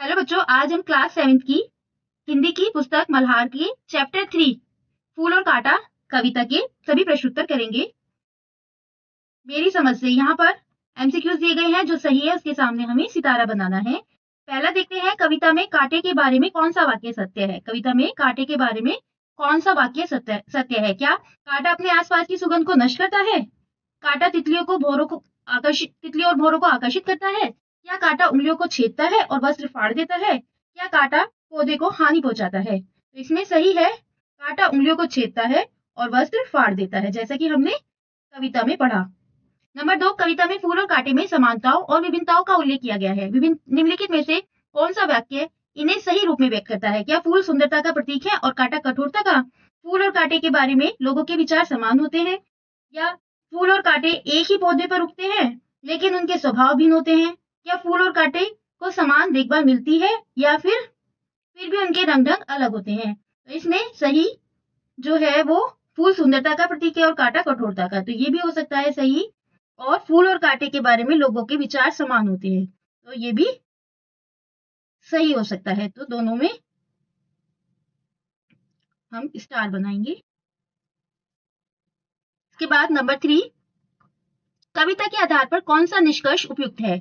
Hello बच्चों, आज हम क्लास 7 की हिंदी की पुस्तक मल्हार की चैप्टर 3 फूल और कांटा कविता के सभी प्रश्नोत्तर करेंगे। मेरी समझ से यहाँ पर एमसीक्यूज दिए गए हैं, जो सही है उसके सामने हमें सितारा बनाना है। पहला देखते हैं, कविता में कांटे के बारे में कौन सा वाक्य सत्य है। कविता में कांटे के बारे में कौन सा वाक्य सत्य है। क्या कांटा अपने आसपास की सुगंध को नष्ट करता है? कांटा तितलियों और भौरों को आकर्षित करता है? या कांटा उंगलियों को छेदता है और वस्त्र फाड़ देता है? या कांटा पौधे को हानि पहुंचाता है? तो इसमें सही है, कांटा उंगलियों को छेदता है और वस्त्र फाड़ देता है, जैसा कि हमने कविता में पढ़ा। नंबर 2, कविता में फूल और कांटे में समानताओं और विभिन्नताओं का उल्लेख किया गया है। निम्नलिखित में से कौन सा वाक्य इन्हें सही रूप में व्यक्त करता है? क्या फूल सुंदरता का प्रतीक है और कांटा कठोरता का? फूल और कांटे के बारे में लोगों के विचार समान होते हैं? या फूल और कांटे एक ही पौधे पर उगते हैं लेकिन उनके स्वभाव भिन्न होते हैं? क्या फूल और कांटे को समान देखभाल मिलती है या फिर भी उनके रंग ढंग अलग होते हैं? तो इसमें सही जो है वो फूल सुंदरता का प्रतीक है और कांटा कठोरता का, तो ये भी हो सकता है सही। और फूल और कांटे के बारे में लोगों के विचार समान होते हैं, तो ये भी सही हो सकता है। तो दोनों में हम स्टार बनाएंगे। इसके बाद नंबर 3, कविता के आधार पर कौन सा निष्कर्ष उपयुक्त है?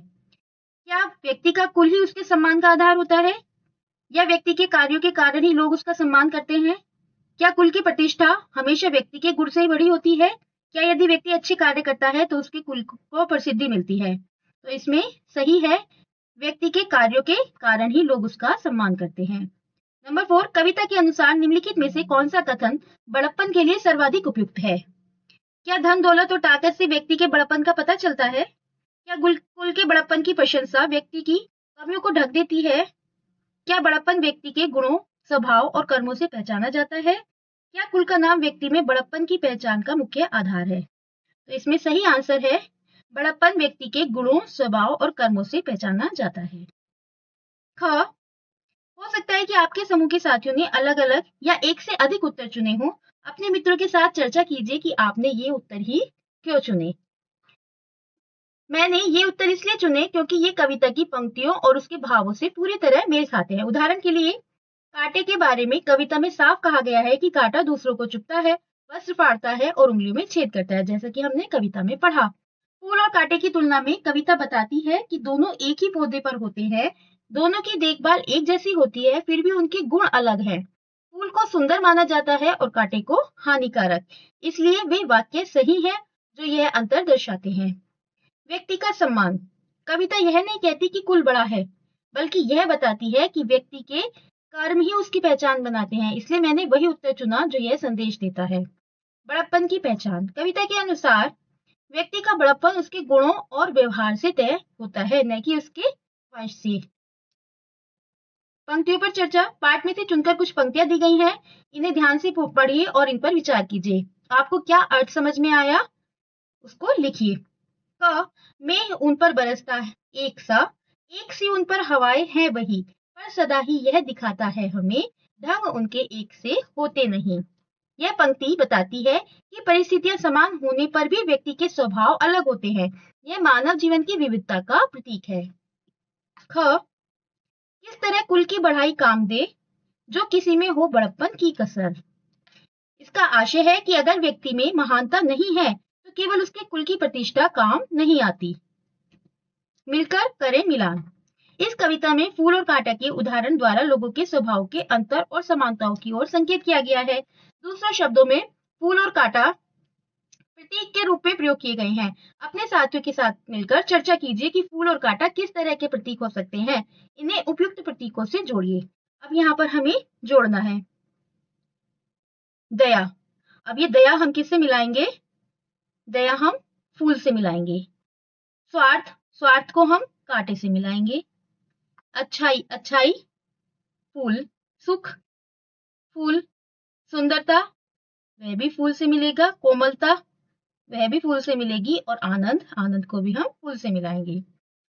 क्या व्यक्ति का कुल ही उसके सम्मान का आधार होता है या व्यक्ति के कार्यों के कारण ही लोग उसका सम्मान करते हैं? क्या कुल की प्रतिष्ठा हमेशा व्यक्ति के गुण से ही बड़ी होती है? क्या यदि व्यक्ति अच्छे कार्य करता है तो उसके कुल को प्रसिद्धि मिलती है? तो इसमें सही है, व्यक्ति के कार्यों के कारण ही लोग उसका सम्मान करते हैं। नंबर 4, कविता के अनुसार निम्नलिखित में से कौन सा कथन बड़प्पन के लिए सर्वाधिक उपयुक्त है? क्या धन दौलत और ताकत से व्यक्ति के बड़प्पन का पता चलता है? क्या कुल के बड़प्पन की प्रशंसा व्यक्ति की कमियों को ढक देती है? क्या बड़प्पन व्यक्ति के गुणों, स्वभाव और कर्मों से पहचाना जाता है? क्या कुल का नाम व्यक्ति में बड़प्पन की पहचान का मुख्य आधार है? तो इसमें सही आंसर है, बड़प्पन व्यक्ति के गुणों, स्वभाव और कर्मों से पहचाना जाता है। ख, हो सकता है कि आपके समूह के साथियों ने अलग अलग या एक से अधिक उत्तर चुने हों। अपने मित्रों के साथ चर्चा कीजिए कि आपने ये उत्तर ही क्यों चुने। मैंने ये उत्तर इसलिए चुने क्योंकि ये कविता की पंक्तियों और उसके भावों से पूरी तरह मेल खाते हैं। उदाहरण के लिए, कांटे के बारे में कविता में साफ कहा गया है कि कांटा दूसरों को चुभता है, वस्त्र फाड़ता है और उंगलियों में छेद करता है, जैसा कि हमने कविता में पढ़ा। फूल और कांटे की तुलना में कविता बताती है कि दोनों एक ही पौधे पर होते हैं, दोनों की देखभाल एक जैसी होती है, फिर भी उनके गुण अलग हैं। फूल को सुंदर माना जाता है और कांटे को हानिकारक, इसलिए वे वाक्य सही है जो यह अंतर दर्शाते हैं। व्यक्ति का सम्मान, कविता यह नहीं कहती कि कुल बड़ा है, बल्कि यह बताती है कि व्यक्ति के कर्म ही उसकी पहचान बनाते हैं, इसलिए मैंने वही उत्तर चुना जो यह संदेश देता है। बड़प्पन की पहचान, कविता के अनुसार व्यक्ति का बड़प्पन उसके गुणों और व्यवहार से तय होता है, न कि उसके वंश से। पंक्तियों पर चर्चा, पाठ में से चुनकर कुछ पंक्तियां दी गई हैं, इन्हें ध्यान से पढ़िए और इन पर विचार कीजिए। आपको क्या अर्थ समझ में आया उसको लिखिए। क, मेघ उन पर बरसता है एक सा, एक सी उन पर हवाएं हैं वही, पर सदा ही यह दिखाता है हमें ढंग उनके एक से होते नहीं। यह पंक्ति बताती है कि परिस्थितियां समान होने पर भी व्यक्ति के स्वभाव अलग होते हैं। यह मानव जीवन की विविधता का प्रतीक है। ख, किस तरह कुल की बढ़ाई काम दे जो किसी में हो बड़प्पन की कसर। इसका आशय है कि अगर व्यक्ति में महानता नहीं है तो केवल उसके कुल की प्रतिष्ठा काम नहीं आती। मिलकर करें मिलान, इस कविता में फूल और कांटा के उदाहरण द्वारा लोगों के स्वभाव के अंतर और समानताओं की ओर संकेत किया गया है। दूसरे शब्दों में, फूल और कांटा प्रतीक के रूप में प्रयोग किए गए हैं। अपने साथियों के साथ मिलकर चर्चा कीजिए कि फूल और कांटा किस तरह के प्रतीक हो सकते हैं। इन्हें उपयुक्त प्रतीकों से जोड़िए। अब यहाँ पर हमें जोड़ना है दया। अब ये दया हम किससे मिलाएंगे? दया हम फूल से मिलाएंगे। स्वार्थ, स्वार्थ को हम कांटे से मिलाएंगे। अच्छाई, अच्छाई फूल, सुख फूल, सुंदरता वह भी फूल से मिलेगा, कोमलता वह भी फूल से मिलेगी और आनंद, आनंद को भी हम फूल से मिलाएंगे।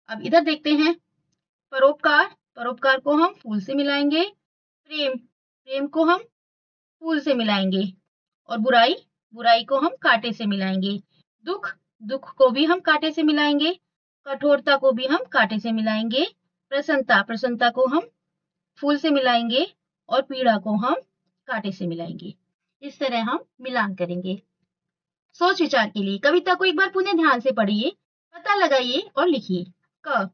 अब इधर देखते हैं, परोपकार, परोपकार को हम फूल से मिलाएंगे। प्रेम, प्रेम को हम फूल से मिलाएंगे और बुराई, बुराई को हम कांटे से मिलाएंगे। दुख, दुख को भी हम कांटे से मिलाएंगे। कठोरता को भी हम कांटे से मिलाएंगे। प्रसन्नता, प्रसन्नता को हम फूल से मिलाएंगे और पीड़ा को हम कांटे से मिलाएंगे। इस तरह हम मिलान करेंगे। सोच विचार के लिए कविता को एक बार पुनः ध्यान से पढ़िए, पता लगाइए और लिखिए। क,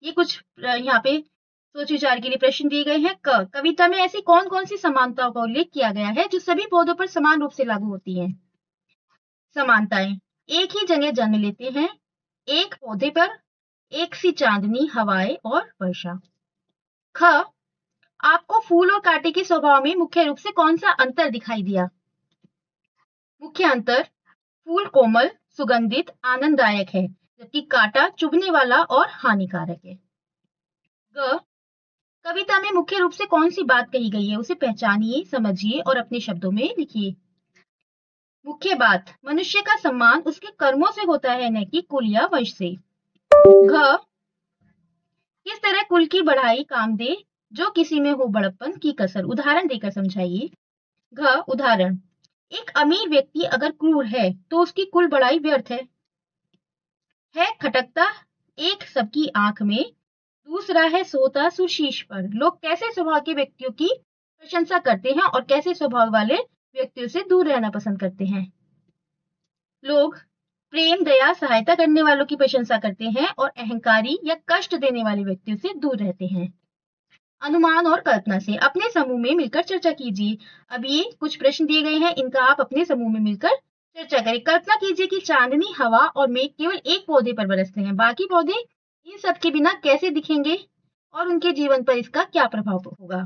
ये कुछ यहाँ पे सोच विचार के लिए प्रश्न दिए गए हैं। क, कविता में ऐसी कौन कौन सी समानताओं का उल्लेख किया गया है जो सभी पौधों पर समान रूप से लागू होती हैं? समानताएं, एक ही जगह जन्म लेते हैं, एक पौधे पर एक सी चांदनी, हवाएं और वर्षा। ख, आपको फूल और कांटे के स्वभाव में मुख्य रूप से कौन सा अंतर दिखाई दिया? मुख्य अंतर, फूल कोमल, सुगंधित, आनंददायक है, जबकि कांटा चुभने वाला और हानिकारक है। ग, कविता में मुख्य रूप से कौन सी बात कही गई है, उसे पहचानिए, समझिए और अपने शब्दों में लिखिए। मुख्य बात, मनुष्य का सम्मान उसके कर्मों से होता है, न कि कुल या वंश से। घ, किस तरह कुल की बढ़ाई काम दे जो किसी में हो बड़प्पन की कसर, उदाहरण देकर समझाइए। घ, उदाहरण, एक अमीर व्यक्ति अगर क्रूर है तो उसकी कुल बढ़ाई व्यर्थ है खटकता एक सबकी आंख में, दूसरा है सोता सुशीश पर। लोग कैसे स्वभाव के व्यक्तियों की प्रशंसा करते हैं और कैसे स्वभाव वाले व्यक्तियों से दूर रहना पसंद करते हैं? लोग प्रेम, दया, सहायता करने वालों की प्रशंसा करते हैं और अहंकारी या कष्ट देने वाले व्यक्तियों से दूर रहते हैं। अनुमान और कल्पना से अपने समूह में मिलकर चर्चा कीजिए। अब ये कुछ प्रश्न दिए गए हैं, इनका आप अपने समूह में मिलकर चर्चा करें। कल्पना कीजिए कि चांदनी, हवा और मेघ केवल एक पौधे पर बरसते हैं, बाकी पौधे इन सब के बिना कैसे दिखेंगे और उनके जीवन पर इसका क्या प्रभाव होगा?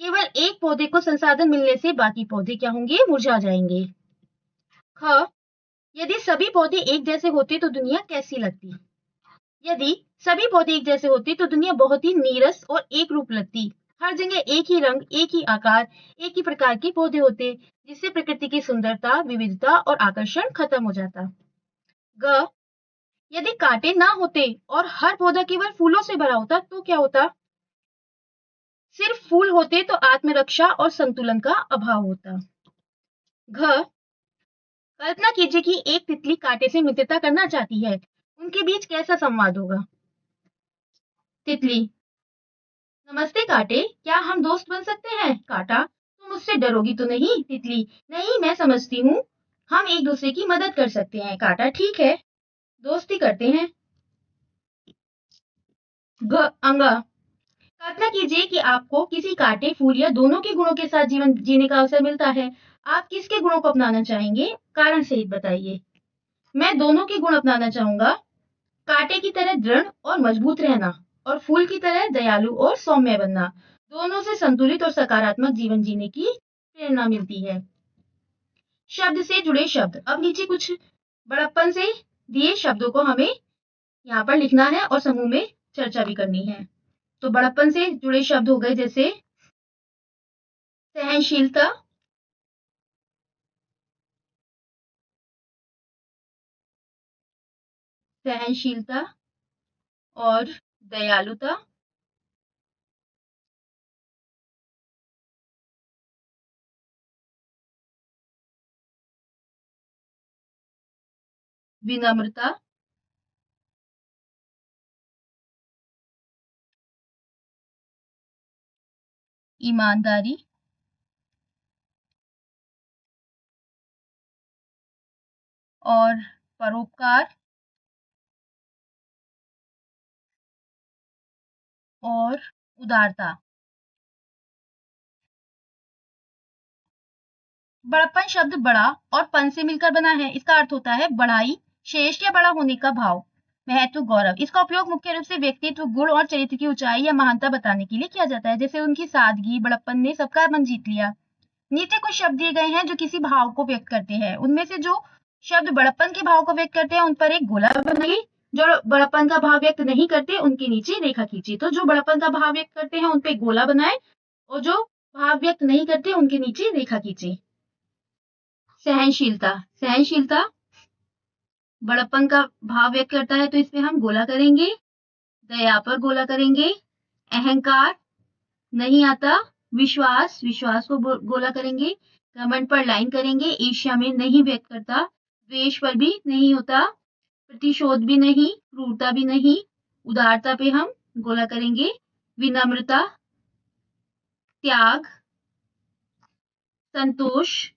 केवल एक पौधे को संसाधन मिलने से बाकी पौधे क्या होंगे? मुरझा जाएंगे। ख, यदि सभी पौधे एक जैसे होते तो दुनिया कैसी लगती? यदि सभी पौधे एक जैसे होते तो दुनिया बहुत ही नीरस और एक रूप लगती। हर जगह एक ही रंग, एक ही आकार, एक ही प्रकार के पौधे होते, जिससे प्रकृति की सुंदरता, विविधता और आकर्षण खत्म हो जाता। ग, यदि कांटे ना होते और हर पौधा केवल फूलों से भरा होता तो क्या होता? सिर्फ फूल होते तो आत्मरक्षा और संतुलन का अभाव होता। घ, कल्पना कीजिए कि एक तितली कांटे से मित्रता करना चाहती है, उनके बीच कैसा संवाद होगा? तितली, नमस्ते कांटे, क्या हम दोस्त बन सकते हैं? कांटा, तुम मुझसे डरोगी तो नहीं? तितली, नहीं, मैं समझती हूँ, हम एक दूसरे की मदद कर सकते हैं। कांटा, ठीक है, दोस्ती करते हैं। अंगा, कल्पना कीजिए कि आपको किसी कांटे, फूल या दोनों के गुणों के साथ जीवन जीने का अवसर मिलता है। आप किसके गुणों को अपनाना चाहेंगे? कारण सहित बताइए। मैं दोनों के गुण अपनाना चाहूंगा, कांटे की तरह दृढ़ और मजबूत रहना और फूल की तरह दयालु और सौम्य बनना। दोनों से संतुलित और सकारात्मक जीवन जीने की प्रेरणा मिलती है। शब्द से जुड़े शब्द, अब नीचे कुछ बड़प्पन से दिए शब्दों को हमें यहाँ पर लिखना है और समूह में चर्चा भी करनी है। तो बड़प्पन से जुड़े शब्द हो गए जैसे सहनशीलता, सहनशीलता और दयालुता, विनम्रता, ईमानदारी, और परोपकार और उदारता। बड़प्पन शब्द बड़ा और पन से मिलकर बना है। इसका अर्थ होता है बड़ाई, श्रेष्ठ या बड़ा होने का भाव, महत्व, गौरव। इसका उपयोग मुख्य रूप से व्यक्तित्व, गुण और चरित्र की ऊंचाई या महानता बताने के लिए किया जाता है। जैसे उनकी सादगी, बड़प्पन ने सबका मन जीत लिया। नीचे कुछ शब्द दिए गए हैं जो किसी भाव को व्यक्त करते हैं। उनमें से जो शब्द बड़प्पन के भाव को व्यक्त करते हैं उन पर एक गोला बनाइए, जो बड़प्पन का भाव व्यक्त नहीं करते उनके नीचे रेखा खींचिए। तो जो बड़प्पन का भाव व्यक्त करते हैं उन पे गोला बनाए और जो भाव व्यक्त नहीं करते उनके नीचे रेखा खींचिए। सहनशीलता, सहनशीलता बड़प्पन का भाव व्यक्त करता है तो इस पे हम गोला करेंगे। दया पर गोला करेंगे। अहंकार नहीं आता। विश्वास, विश्वास को गोला करेंगे। घमंड पर लाइन करेंगे। ईर्ष्या में नहीं व्यक्त करता। द्वेष पर भी नहीं होता। प्रतिशोध भी नहीं, क्रूरता भी नहीं। उदारता पे हम गोला करेंगे। विनम्रता, त्याग, संतोष,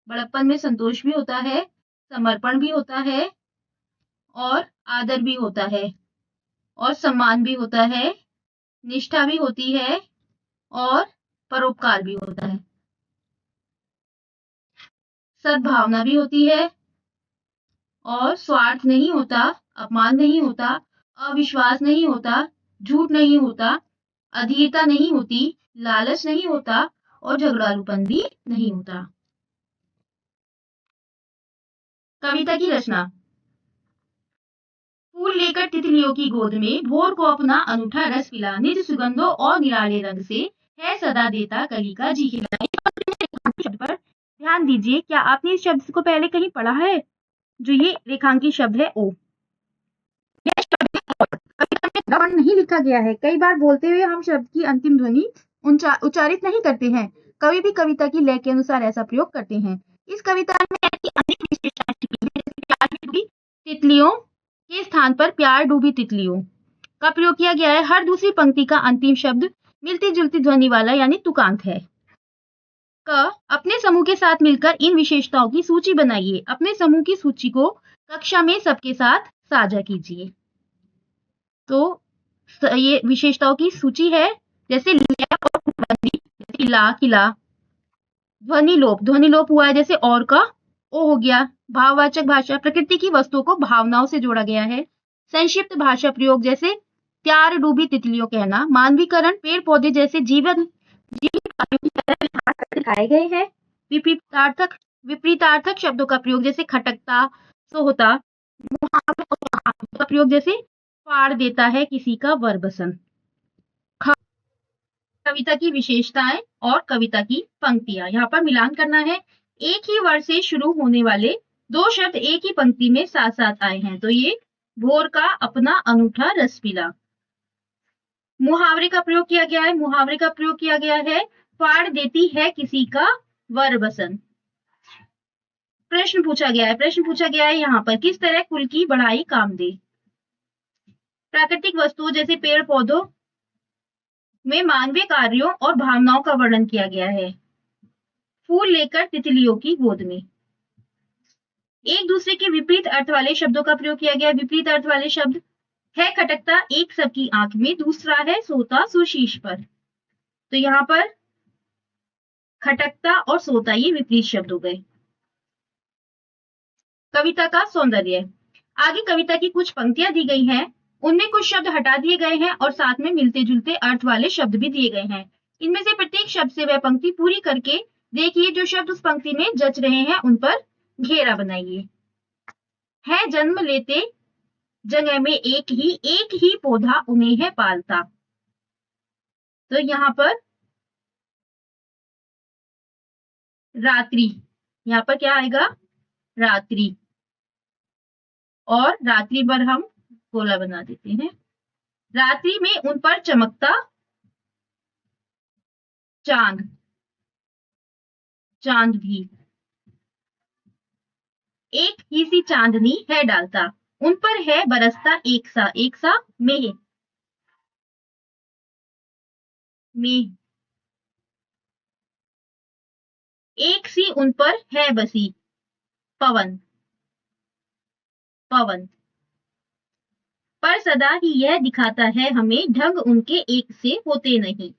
बड़प्पन में संतोष भी होता है, समर्पण भी होता है, और आदर भी होता है, और सम्मान भी होता है, निष्ठा भी होती है, और परोपकार भी होता है। सद्भावना भी होती है, और स्वार्थ नहीं होता, अपमान नहीं होता, अविश्वास नहीं होता, झूठ नहीं होता, अधीरता नहीं होती, लालच नहीं होता, और झगड़ालूपन भी नहीं होता। कविता की रचना। फूल लेकर तितलियों की गोद में भोर को अपना अनूठा रस पिला, निज सुगंधों और निराले रंग से है सदा देता कली का जी खिला। शब्द पर ध्यान दीजिए। क्या आपने इस शब्द को पहले कहीं पढ़ा है? जो ये रेखांकित शब्द है ओ, यह शब्द कविता में वर्ण नहीं लिखा गया है। कई बार बोलते हुए हम शब्द की अंतिम ध्वनि उच्चारित नहीं करते हैं। कवि भी कविता की लय के अनुसार ऐसा प्रयोग करते हैं। इस कविता में ऐसी अनेक विशेषताएं छिपी हैं, जैसे प्यार डूबी तितलियों के स्थान पर प्यार डूबी तितलियों का प्रयोग किया गया है। हर दूसरी पंक्ति का अंतिम शब्द मिलती जुलती ध्वनि वाला यानी तुकांत है। क, अपने समूह के साथ मिलकर इन विशेषताओं की सूची बनाइए। अपने समूह की सूची को कक्षा में सबके साथ साझा कीजिए। तो ये विशेषताओं की सूची है, जैसे लिया और ध्वनि, जैसे इला, किला। ध्वनि लोप हुआ है, जैसे और का ओ हो गया। भाववाचक भाषा, प्रकृति की वस्तुओं को भावनाओं से जोड़ा गया है। संक्षिप्त भाषा प्रयोग, जैसे प्यार डूबी तितलियों कहना। मानवीकरण, पेड़ पौधे जैसे जीवित कार्यों की तरह दिखाए गए हैं। विपरीतार्थक शब्दों का प्रयोग, जैसे खटकता, सोहता। मुहावरे का प्रयोग, जैसे फाड़ देता है किसी का वरबसन। कविता की विशेषताएं और कविता की पंक्तियां, यहाँ पर मिलान करना है। एक ही वर्ड से शुरू होने वाले दो शब्द एक ही पंक्ति में साथ साथ आए हैं, तो ये भोर का अपना अनूठा रस पिला। मुहावरे का प्रयोग किया गया है। मुहावरे का प्रयोग किया गया है, फाड़ देती है किसी का वरबसन। प्रश्न पूछा गया है यहाँ पर, किस तरह कुल की बढ़ाई काम दे। प्राकृतिक वस्तुओं जैसे पेड़ पौधों में मानवीय कार्यों और भावनाओं का वर्णन किया गया है। फूल लेकर तितलियों की गोद में। एक दूसरे के विपरीत अर्थ वाले शब्दों का प्रयोग किया गया है। विपरीत अर्थ वाले शब्द है खटकता एक सबकी आंख में, दूसरा है सोता सुशीश पर। तो यहाँ पर खटकता और सोता ये विपरीत शब्द हो गए। कविता का सौंदर्य। आगे कविता की कुछ पंक्तियां दी गई हैं, उनमें कुछ शब्द हटा दिए गए हैं और साथ में मिलते जुलते अर्थ वाले शब्द भी दिए गए हैं। इनमें से प्रत्येक शब्द से वह पंक्ति पूरी करके देखिए। जो शब्द उस पंक्ति में जच रहे हैं उन पर घेरा बनाइए। है जन्म लेते जगह में एक ही पौधा उन्हें है पालता। तो यहाँ पर रात्रि, यहाँ पर क्या आएगा, रात्रि। और रात्रि पर हम गोला बना देते हैं। रात्रि में उन पर चमकता चांद, चांद भी। एक ही सी चांदनी है डालता, उन पर है बरसता एक सा मेह। मेह। एक सी उन पर है बसी, पवन, पवन। पर सदा ही यह दिखाता है हमें ढंग उनके एक से होते नहीं।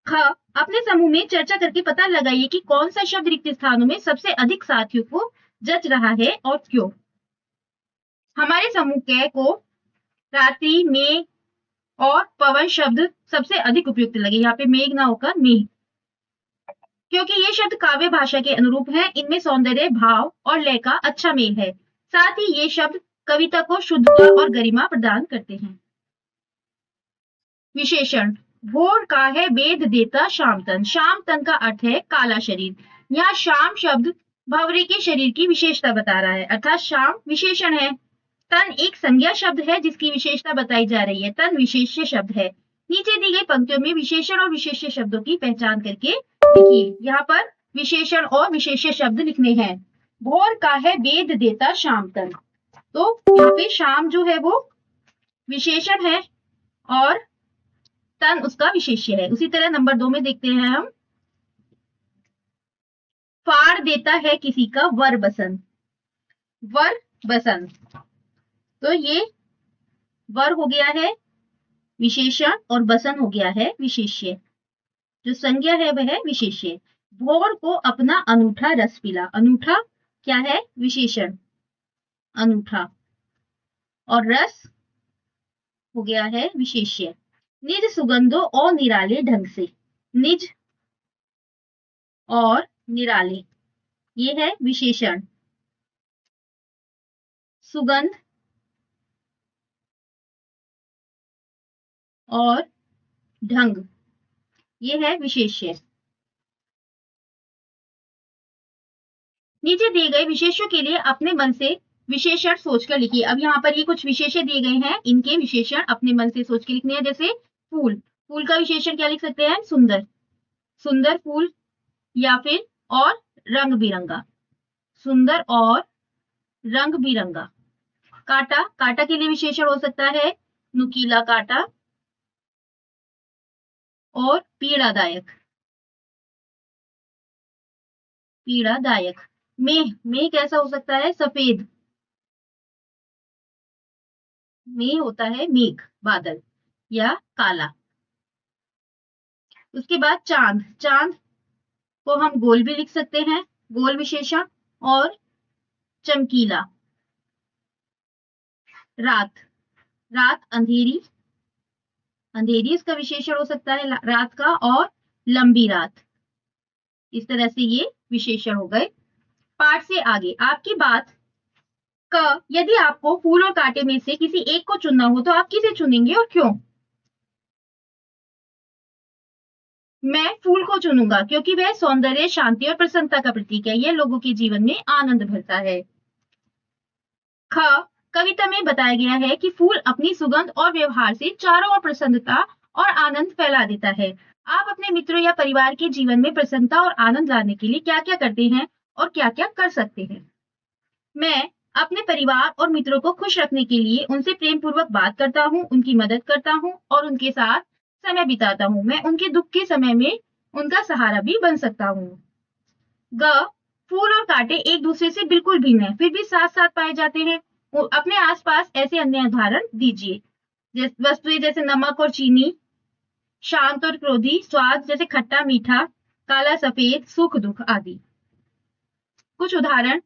ख, अपने समूह में चर्चा करके पता लगाइए कि कौन सा शब्द रिक्त स्थानों में सबसे अधिक साथियों को जच रहा है और क्यों। हमारे समूह के को रात्रि, मेघ और पवन शब्द सबसे अधिक उपयुक्त लगे। यहाँ पे मेघ ना होकर मेघ, क्योंकि ये शब्द काव्य भाषा के अनुरूप हैं। इनमें सौंदर्य, भाव और लय का अच्छा मेल है। साथ ही ये शब्द कविता को शुद्धता और गरिमा प्रदान करते हैं। विशेषण। भोर का है वेद देता शाम तन। शाम तन का अर्थ है काला शरीर। यहाँ शाम शब्द भंवरे के शरीर की विशेषता बता रहा है, अर्थात शाम विशेषण है। तन एक संज्ञा शब्द है जिसकी विशेषता बताई जा रही है। तन विशेष्य शब्द है। नीचे दी गई पंक्तियों में विशेषण और विशेष्य शब्दों की पहचान करके लिखिए। यहाँ पर विशेषण और विशेष्य शब्द लिखने हैं। भोर का है वेद देता शाम तन, तो यहाँ पे शाम जो है वो विशेषण है बसन उसका विशेष्य है। उसी तरह नंबर 2 में देखते हैं हम, फाड़ देता है किसी का वर बसन। वर बसन, तो ये वर हो गया है विशेषण और बसन हो गया है विशेष्य। जो संज्ञा है वह है विशेष्य। भोर को अपना अनूठा रस पिला। अनूठा क्या है? विशेषण अनूठा, और रस हो गया है विशेष्य। निज सुगंधों और निराले ढंग से। निज और निराले ये है विशेषण। सुगंध और ढंग ये है विशेष्य। नीचे दिए गए विशेषों के लिए अपने मन से विशेषण सोचकर लिखिए। अब यहाँ पर ये कुछ विशेषण दिए गए हैं, इनके विशेषण अपने मन से सोच के लिखने हैं। जैसे फूल, फूल का विशेषण क्या लिख सकते हैं? सुंदर, सुंदर फूल, या फिर और रंग बिरंगा, सुंदर और रंग बिरंगा। कांटा, कांटा के लिए विशेषण हो सकता है नुकीला कांटा और पीड़ादायक, पीड़ादायक। मेघ, मेघ कैसा हो सकता है? सफेद, मेघ होता है मेघ, बादल या काला। उसके बाद चांद, चांद को हम गोल भी लिख सकते हैं, गोल विशेषण, और चमकीला। रात, रात अंधेरी, अंधेरी इसका विशेषण हो सकता है रात का, और लंबी रात। इस तरह से ये विशेषण हो गए। पाठ से आगे आपकी बात क, यदि आपको फूल और कांटे में से किसी एक को चुनना हो तो आप किसे चुनेंगे और क्यों? मैं फूल को चुनूंगा क्योंकि वह सौंदर्य, शांति और प्रसन्नता का प्रतीक है। यह लोगों के जीवन में आनंद भरता है। ख, कविता में बताया गया है कि फूल अपनी सुगंध और व्यवहार से चारों ओर प्रसन्नता और आनंद फैला देता है। आप अपने मित्रों या परिवार के जीवन में प्रसन्नता और आनंद लाने के लिए क्या क्या करते हैं और क्या क्या कर सकते हैं? मैं अपने परिवार और मित्रों को खुश रखने के लिए उनसे प्रेम पूर्वक बात करता हूँ, उनकी मदद करता हूँ और उनके साथ समय बिताता हूँ। मैं उनके दुख के समय में उनका सहारा भी बन सकता हूँ। ग, फूल और कांटे एक दूसरे से बिल्कुल भिन्न है, फिर भी साथ साथ पाए जाते हैं। अपने आसपास ऐसे अन्य उदाहरण दीजिए। वस्तुएं जैसे नमक और चीनी, शांत और क्रोधी, स्वाद जैसे खट्टा मीठा, काला सफेद, सुख दुख आदि। कुछ उदाहरण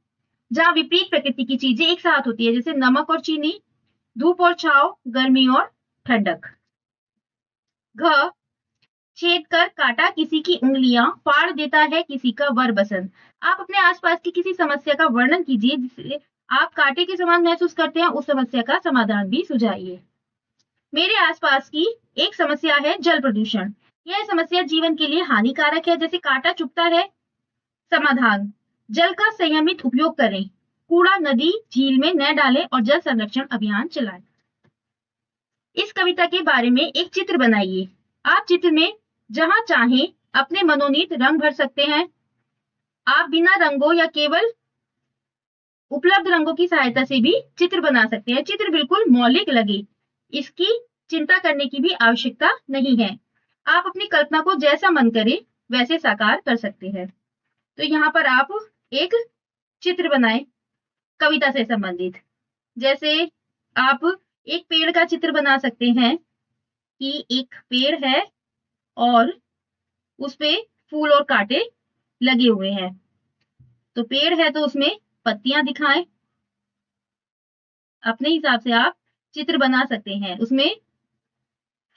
जहां विपरीत प्रकृति की चीजें एक साथ होती है, जैसे नमक और चीनी, धूप और छांव, गर्मी और ठंडक। घ, छेद कर काटा किसी की उंगलियां, फाड़ देता है किसी का वर बसन। आप अपने आसपास की किसी समस्या का वर्णन कीजिए जिसे आप कांटे के समान महसूस करते हैं, उस समस्या का समाधान भी सुझाइए। मेरे आसपास की एक समस्या है जल प्रदूषण। यह समस्या जीवन के लिए हानिकारक है, जैसे कांटा चुभता है। समाधान, जल का संयमित उपयोग करें, कूड़ा नदी झील में न डालें और जल संरक्षण अभियान चलाएं। इस कविता के बारे में एक चित्र बनाइए। आप चित्र में जहां चाहें अपने मनोनीत रंग भर सकते हैं। आप बिना रंगों या केवल उपलब्ध रंगों की सहायता से भी चित्र बना सकते हैं। चित्र बिल्कुल मौलिक लगे, इसकी चिंता करने की भी आवश्यकता नहीं है। आप अपनी कल्पना को जैसा मन करे वैसे साकार कर सकते हैं। तो यहाँ पर आप एक चित्र बनाएं कविता से संबंधित। जैसे आप एक पेड़ का चित्र बना सकते हैं कि एक पेड़ है और उस पे फूल और कांटे लगे हुए हैं। तो पेड़ है तो उसमें पत्तियां दिखाएं। अपने हिसाब से आप चित्र बना सकते हैं, उसमें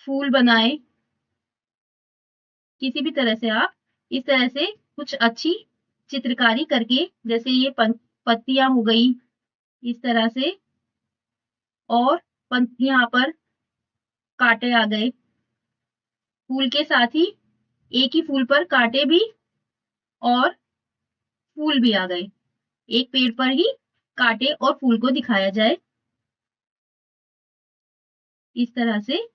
फूल बनाएं। किसी भी तरह से आप इस तरह से कुछ अच्छी चित्रकारी करके, जैसे ये पत्तियां हो गई इस तरह से, और यहाँ पर कांटे आ गए। फूल के साथ ही एक ही फूल पर कांटे भी और फूल भी आ गए। एक पेड़ पर ही कांटे और फूल को दिखाया जाए। इस तरह से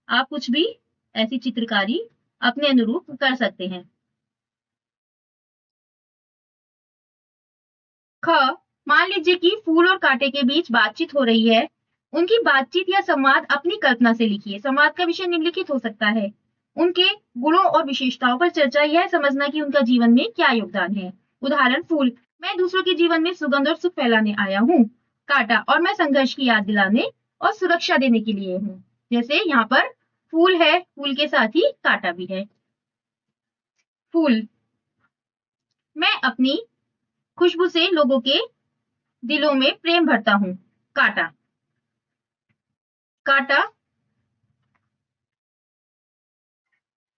आप कुछ भी ऐसी चित्रकारी अपने अनुरूप कर सकते हैं। ख, मान लीजिए कि फूल और कांटे के बीच बातचीत हो रही है। उनकी बातचीत या संवाद अपनी कल्पना से लिखिए। संवाद का विषय निम्नलिखित हो सकता है। उनके गुणों और विशेषताओं पर चर्चा, यह समझना कि उनका जीवन में क्या योगदान है। उदाहरण, फूल, मैं दूसरों के जीवन में सुगंध और सुख फैलाने आया हूँ। कांटा, और मैं संघर्ष की याद दिलाने और सुरक्षा देने के लिए हूँ। जैसे यहाँ पर फूल है, फूल के साथ ही कांटा भी है। फूल, मैं अपनी खुशबू से लोगों के दिलों में प्रेम भरता हूँ। कांटा, कांटा,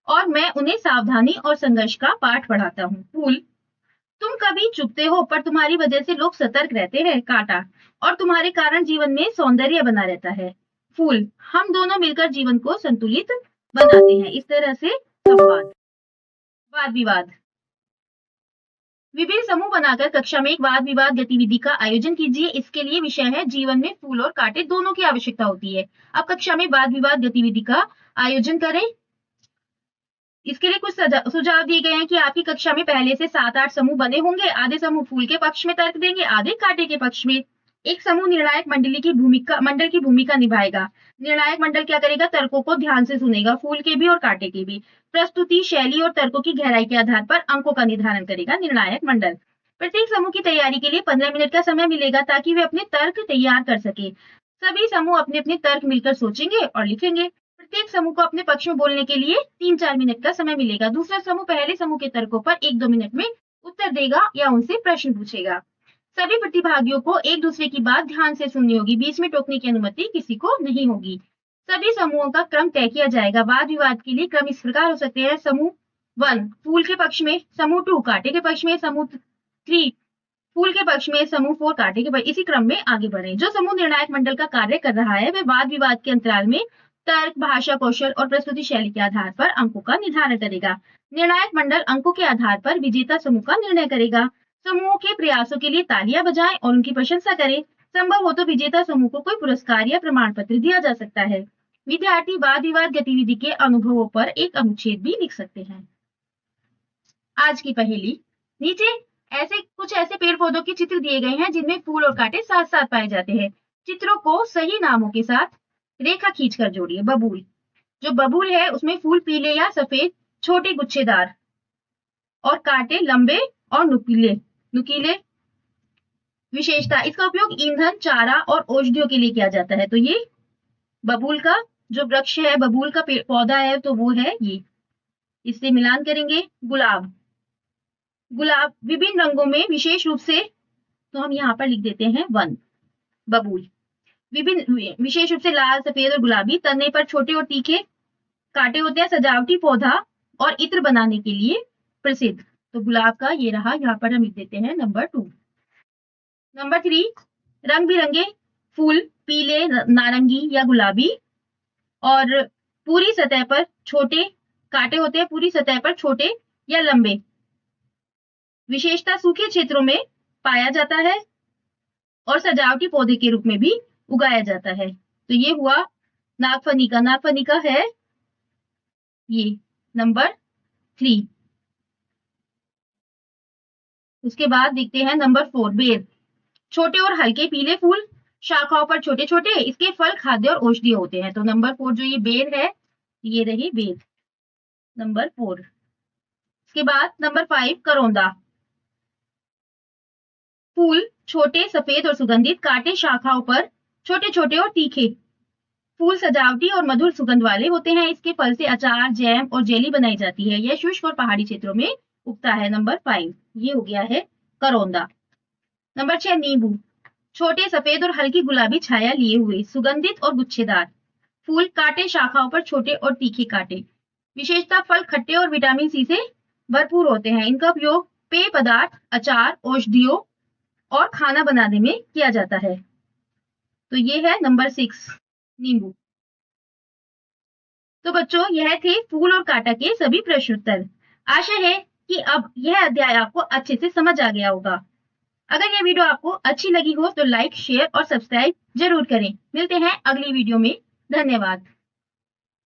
और मैं उन्हें सावधानी और संघर्ष का पाठ पढ़ाता हूँ। फूल, तुम कभी चुपते हो पर तुम्हारी वजह से लोग सतर्क रहते हैं। कांटा, और तुम्हारे कारण जीवन में सौंदर्य बना रहता है। फूल, हम दोनों मिलकर जीवन को संतुलित बनाते हैं। इस तरह से संवाद। वाद विवाद, विभिन्न समूह बनाकर कक्षा में एक वाद विवाद गतिविधि का आयोजन कीजिए। इसके लिए विषय है, जीवन में फूल और कांटे दोनों की आवश्यकता होती है। अब कक्षा में वाद विवाद गतिविधि का आयोजन करें। इसके लिए कुछ सुझाव दिए गए हैं कि आपकी कक्षा में पहले से 7-8 समूह बने होंगे। आधे समूह फूल के पक्ष में तर्क देंगे, आधे कांटे के पक्ष में। एक समूह निर्णायक मंडल की भूमिका निभाएगा। निर्णायक मंडल क्या करेगा? तर्कों को ध्यान से सुनेगा, फूल के भी और कांटे के भी। प्रस्तुति शैली और तर्कों की गहराई के आधार पर अंकों का निर्धारण करेगा निर्णायक मंडल। प्रत्येक समूह की तैयारी के लिए 15 मिनट का समय मिलेगा ताकि वे अपने तर्क तैयार कर सके। सभी समूह अपने अपने तर्क मिलकर सोचेंगे और लिखेंगे। प्रत्येक समूह को अपने पक्ष में बोलने के लिए 3-4 मिनट का समय मिलेगा। दूसरा समूह पहले समूह के तर्कों पर 1-2 मिनट में उत्तर देगा या उनसे प्रश्न पूछेगा। सभी प्रतिभागियों को एक दूसरे की बात ध्यान से सुननी होगी। बीच में टोकने की अनुमति किसी को नहीं होगी। सभी समूहों का क्रम तय किया जाएगा। वाद विवाद के लिए क्रम इस प्रकार हो सकते हैं। समूह 1 फूल के पक्ष में, समूह 2 कांटे के पक्ष में, समूह 3 फूल के पक्ष में, समूह 4 कांटे के पक्ष। इसी क्रम में आगे बढ़े। जो समूह निर्णायक मंडल का कार्य कर रहा है, वह वाद विवाद के अंतराल में तर्क, भाषा कौशल और प्रस्तुति शैली के आधार पर अंकों का निर्धारण करेगा। निर्णायक मंडल अंकों के आधार पर विजेता समूह का निर्णय करेगा। समूहों के प्रयासों के लिए तालियां बजाएं और उनकी प्रशंसा करें। संभव हो तो विजेता समूह को कोई पुरस्कार या प्रमाण पत्र दिया जा सकता है। विद्यार्थी वाद विवाद गतिविधि के अनुभवों पर एक अनुच्छेद भी लिख सकते हैं। आज की पहेली, नीचे कुछ ऐसे पेड़ पौधों के चित्र दिए गए हैं जिनमें फूल और कांटे साथ साथ पाए जाते हैं। चित्रों को सही नामों के साथ रेखा खींचकर जोड़िए। बबूल, जो बबूल है उसमें फूल पीले या सफेद, छोटे गुच्छेदार, और कांटे लंबे और नुकीले। विशेषता, इसका उपयोग ईंधन, चारा और औषधियों के लिए किया जाता है। तो ये बबूल का जो वृक्ष है, बबूल का पौधा है, तो वो है ये। इससे मिलान करेंगे। गुलाब, गुलाब विभिन्न रंगों में, विशेष रूप से, तो हम यहाँ पर लिख देते हैं 1 बबूल, विभिन्न विशेष रूप से लाल, सफेद और गुलाबी, तने पर छोटे और तीखे कांटे होते हैं, सजावटी पौधा और इत्र बनाने के लिए प्रसिद्ध। तो गुलाब का ये रहा, यहाँ पर हम लिख देते हैं नंबर 2। नंबर 3 रंग बिरंगे फूल, पीले, नारंगी या गुलाबी, और पूरी सतह पर छोटे कांटे होते हैं, पूरी सतह पर छोटे या लंबे। विशेषता, सूखे क्षेत्रों में पाया जाता है और सजावटी पौधे के रूप में भी उगाया जाता है। तो ये हुआ नागफनी का। नागफनी का है ये नंबर 3। उसके बाद देखते हैं नंबर 4 बेर, छोटे और हल्के पीले फूल, शाखाओं पर छोटे छोटे, इसके फल खाद्य और औषधीय होते हैं। तो नंबर 4 जो ये बेर है, ये रही बेर, नंबर 4। इसके बाद नंबर 5 करौंदा, फूल छोटे, सफेद और सुगंधित, कांटे शाखाओं पर छोटे छोटे और तीखे, फूल सजावटी और मधुर सुगंध वाले होते हैं। इसके फल से अचार, जैम और जेली बनाई जाती है। यह शुष्क और पहाड़ी क्षेत्रों में उगता है। नंबर 5 ये हो गया है करौंदा। नंबर 6 नींबू, छोटे, सफेद और हल्की गुलाबी छाया लिए हुए, सुगंधित और गुच्छेदार, फूल कांटे शाखाओं पर छोटे और तीखे कांटे। विशेषता, फल खट्टे और विटामिन सी से भरपूर होते हैं। इनका उपयोग पेय पदार्थ, अचार, औषधियों और खाना बनाने में किया जाता है। तो ये है नंबर 6 नींबू। तो बच्चों, यह थे फूल और कांटा के सभी प्रश्न उत्तर। आशा है कि अब यह अध्याय आपको अच्छे से समझ आ गया होगा। अगर यह वीडियो आपको अच्छी लगी हो तो लाइक, शेयर और सब्सक्राइब जरूर करें। मिलते हैं अगली वीडियो में। धन्यवाद।